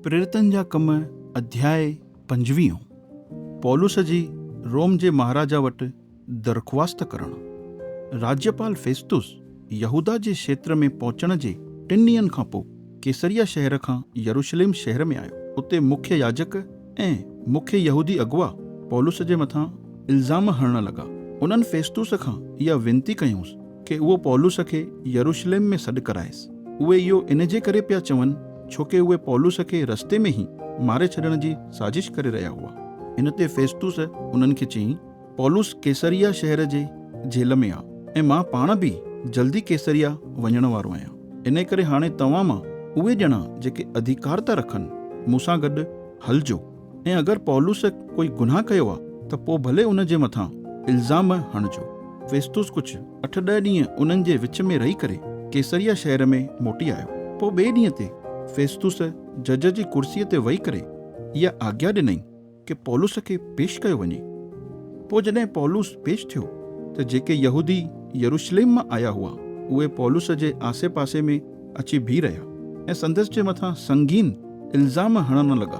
प्रेरितन जा कम अध्याय 25। पौलुस जी रोम जे महाराजा वटि दरख़्वास्त करणु। राज्यपाल फेस्तुस यहूदा जे क्षेत्र में पहुचण जे 3 ॾींहंनि खां पोइ कैसरिया शहर खां यरूशलेम शहर में आयो। उते मुख्य याजक ऐं मुख्य यहूदी अगुआ पौलुस जे मथां इल्ज़ाम हणण लॻा। उन्हनि फेस्तुस खां इहा विनती कयूंसि कि उहो पौलुस खे यरूशलेम में सॾु कराएसि। उहे इहो इन जे करे पिया चवनि छोके उहे पौलुस खे रस्ते में ई मारे छॾण जी साज़िश करे रहिया हुआ। इन ते फेस्तुस उन्हनि खे चयईं, पौलुस कैसरिया शहर जे जेल में आहे ऐं मां पाण बि जल्दी कैसरिया वञण वारो आहियां। इन करे हाणे तव्हां मां उहे ॼणा जेके अधिकार था रखनि मूंसां गॾु हलिजो, ऐं अगरि पौलुस कोई गुनाह कयो आहे त पोइ भले उन जे मथां इल्ज़ाम हणिजो। फेस्तुस कुझु 8-10 ॾींहं उन्हनि जे विच में रही करे कैसरिया शहर में मोटी आयो। पोइ ॿिए ॾींहं ते फेस्तुस जज जी कुर्सीअ ते वेही करे इहा आज्ञा ॾिनई कि पौलुस खे पेश कयो वञे। पोइ जॾहिं पौलुस पेश थियो त जेके यहूदी यरूशलेम मां आया हुआ उहे पौलुस जे आसे पासे में अची बीह रहिया ऐं संदसि जे मथां संगीन इल्ज़ाम हणण लॻा,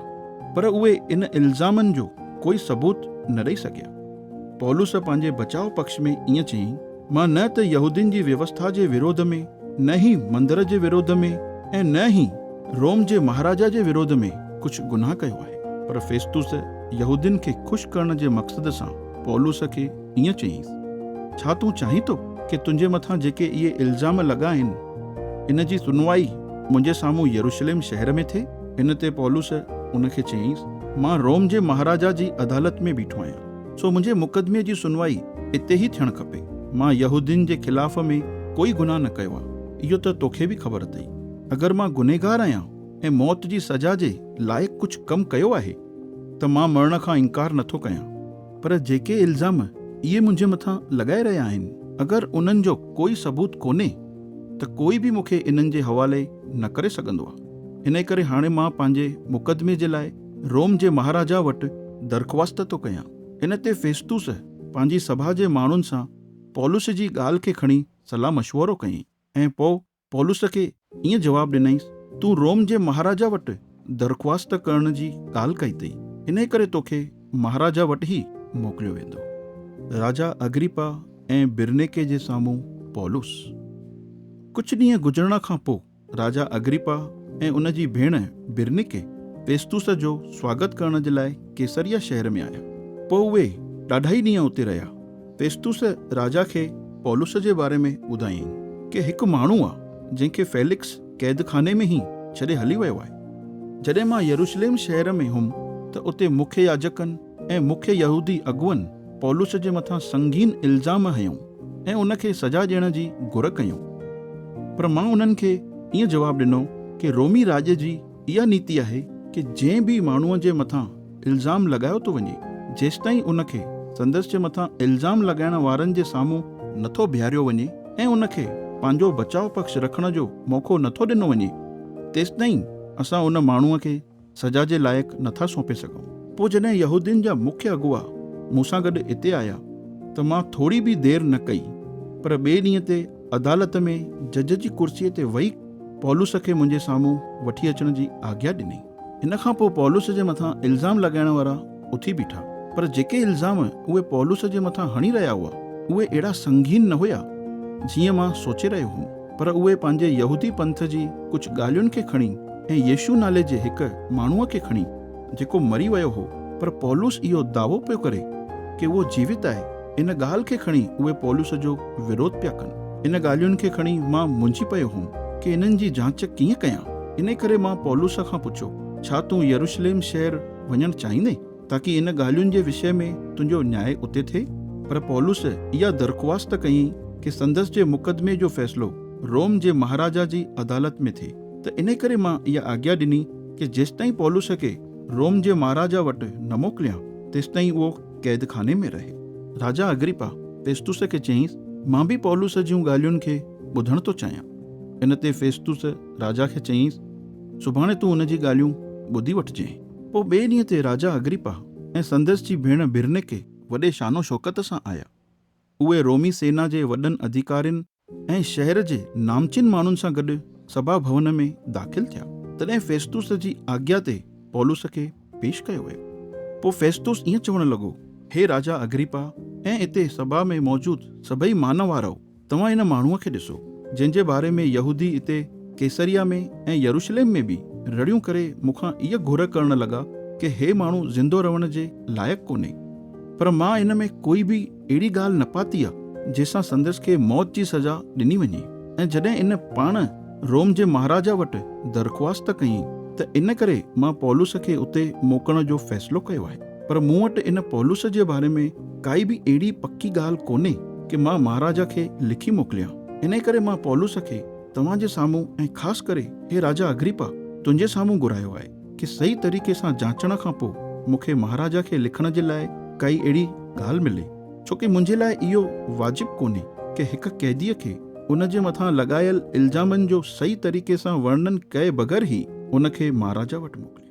पर उहे इन इल्ज़ामनि जो कोई सबूत न ॾेई सघिया। पौलुस पंहिंजे बचाव पक्ष में ईअं चयईं, मां न त यहूदियुनि जी व्यवस्था जे विरोध में, न ई मंदर जे विरोध में ऐं न ई रोम जे महाराजा जे विरोध में कुझु गुनाह कयो आहे। पर फेस्तुस यहूदियुनि खे ख़ुशि करण जे मक़सद सां पौलुस खे ईअं चयईंसि, छा तूं चाहीं थो कि तुंहिंजे मथां जेके इहे इल्ज़ाम लॻा आहिनि इन जी सुनवाई मुंहिंजे साम्हूं यरूशलेम शहर में थिए? इन ते पौलुस उनखे चयईंसि, मां रोम जे महाराजा जी अदालत में बीठो आहियां, सो मुंहिंजे मुक़दमे जी सुनवाई इते ई थियणु खपे। मां यहूदियुनि जे ख़िलाफ़ में कोई गुनाह न कयो आहे, इहो त तोखे बि ख़बर अथई। अगरि मां गुनहगार आहियां ऐं मौत जी सज़ा जे लाइक़ु कुझु कमु कयो आहे त मां मरण खां इनकार नथो कयां, पर जेके इल्ज़ाम इहे मुंहिंजे मथां लॻाए रहिया आहिनि, अगरि उन्हनि जो कोई सबूत कोन्हे त कोई बि मूंखे इन्हनि जे हवाले न करे सघंदो आहे। इन करे हाणे मां पंहिंजे मुक़दमे जे लाइ रोम जे महाराजा वटि दरख़्वास्त थो कयां। इन ते फेस्तुस पंहिंजी सभा जे माण्हुनि सां पौलुस जी ॻाल्हि खे खणी सलाह मशवरो कयईं ऐं पोइ पौलुस खे ईअं जवाबु ॾिनईंसि, तूं रोम जे महाराजा वटि दरख़्वास्त करण जी ॻाल्हि कई अथई, इन करे तोखे महाराजा वटि ई मोकिलियो वेंदो। राजा अग्रिपा ऐं बिरनीके जे साम्हूं पौलुस। कुझु ॾींहं गुज़रण खां पोइ राजा अग्रिपा ऐं उन जी भेण बिरनीके फेस्तुस जो स्वागत करण जे लाइ कैसरिया शहर में आया। पोइ उहे ॾाढा ई ॾींहं उते रहिया। फेस्तुस राजा खे पौलुस जे बारे में ॿुधायईं कि हिकु माण्हू आहे जंहिंखे फेलिक्स क़ैदखाने में ई छॾे हली वियो आहे। जॾहिं मां यरूशलेम शहर में हुउमि त उते मुख्य याजकनि ऐं मुख्य यहूदी अगुअनि पौलुस जे मथां संगीन इल्ज़ाम हयूं ऐं उनखे सज़ा ॾियण जी घुर कयूं, पर मां उन्हनि खे ईअं जवाबु ॾिनो कि रोमी राॼ जी इहा नीति आहे कि जंहिं बि माण्हूअ जे मथां इल्ज़ाम लॻायो थो वञे, जेसिताईं उनखे संदसि जे मथां इल्ज़ाम लॻाइण वारनि जे साम्हूं नथो बीहारियो वञे ऐं उनखे पंहिंजो बचाव पक्ष रखण जो मौक़ो नथो ॾिनो वञे, तेसिताईं असां उन माण्हूअ खे सज़ा जे लाइक़ु नथा सौंपे सघूं। पोइ जॾहिं यहूदियुनि जा मुख्य अगुआ मूंसां गॾु हिते आया त मां थोरी बि देरि न कई, पर ॿिए ॾींहं ते अदालत में जज जी कुर्सीअ ते वेही पौलुस खे मुंहिंजे साम्हूं वठी अचण जी आज्ञा ॾिनी। इन खां पोइ पौलुस जे मथां इल्ज़ाम लॻाइण वारा उथी बीठा, पर जेके इल्ज़ाम उहे पौलुस जे मथां हणी रहिया हुआ उहे अहिड़ा संगीन न हुया जीअं मां सोचे रहियो हुउमि, पर उहे पंहिंजे यहूदी पंथ जी कुझु ॻाल्हियुनि खे खणी ऐं यीशू नाले जे हिकु माण्हूअ खे खणी जेको मरी वियो हो, पर पौलुस इहो दावो पियो करे कि उहो जीवित आहे। इन ॻाल्हि खे खणी उहे पौलुस जो विरोध पिया कनि। इन ॻाल्हियुनि खे खणी मां मुंझी पियो हुउमि कि इन्हनि जी जांच कीअं कयां। इन करे मां पौलुस खां पुछो, छा तूं यरूशलेम शहर वञणु चाहींदे ताकि इन ॻाल्हियुनि जे विषय में तुंहिंजो न्याय उते थिए? पर पौलुस इहा दरख़्वास्त कयईं कि संदसि जे मुक़दमे जो फ़ैसिलो रोम जे महाराजा जी अदालत में थिए। त इन करे मां इहा आज्ञा ॾिनी कि जेसिताईं पौलुस खे रोम जे महाराजा वटि न मोकिलियां तेसिताईं उहो क़ैदखाने में रहे। राजा अग्रिपा फेस्तुस खे चयईंसि, मां बि पौलुस जूं ॻाल्हियुनि खे ॿुधण थो चाहियां। इन ते फेस्तुस राजा खे चयईंसि, सुभाणे तूं उन जी ॻाल्हियूं ॿुधी वठिजांइ। पोइ ॿिए ॾींहं ते राजा अग्रिपा ऐं संदसि जी भेण बिरनीके वॾे शानो शौकत सां आया। उहे रोमी सेना जे वॾनि अधिकारियुनि ऐं शहर जे नामचिन माण्हुनि सां गॾु सभा भवन में दाख़िल थिया। तॾहिं फेस्तुस जी आज्ञा ते पौलुस खे पेश कयो वियो। पोइ फेस्तुस ईअं चवणु लॻो, हे राजा अग्रिपा ऐं हिते सभा में मौजूद सभई मानव वारो, तव्हां इन माण्हूअ खे ॾिसो, जंहिंजे बारे में यहूदी हिते कैसरिया में ऐं यरूशलेम में बि रड़ियूं करे मूंखां इहा घुर करण लॻा कि हे माण्हू ज़िंदो रहण जे लाइक़ु कोन्हे। पर मां इन में कोई बि अहिड़ी ॻाल्हि न पाती आहे जंहिंसां संदसि खे मौत जी सज़ा ॾिनी वञे। ऐं जॾहिं इन पाण रोम जे महाराजा वटि दरख़्वास्त कई त इन करे मां पौलुस खे उते मोकिलण जो फ़ैसिलो कयो आहे। पर मूं वटि इन पौलुस जे बारे में काई बि अहिड़ी पकी ॻाल्हि कोन्हे कि मां महाराजा खे लिखी मोकिलियां। इन करे मां पौलुस खे तव्हांजे साम्हूं ऐं ख़ासि करे हे राजा अग्रिपा तुंहिंजे साम्हूं घुरायो आहे कि सही तरीक़े सां जांचण खां पोइ मूंखे महाराजा खे लिखण जे लाइ काई अहिड़ी ॻाल्हि मिले, छोकी मुंहिंजे लाइ इहो वाजिबु कोन्हे कि हिकु कैदीअ खे उन जे मथां लॻायल इल्ज़ामनि जो सही तरीक़े सां वर्णन कए बग़ैर ई उन खे महाराजा वटि मोकिलियो।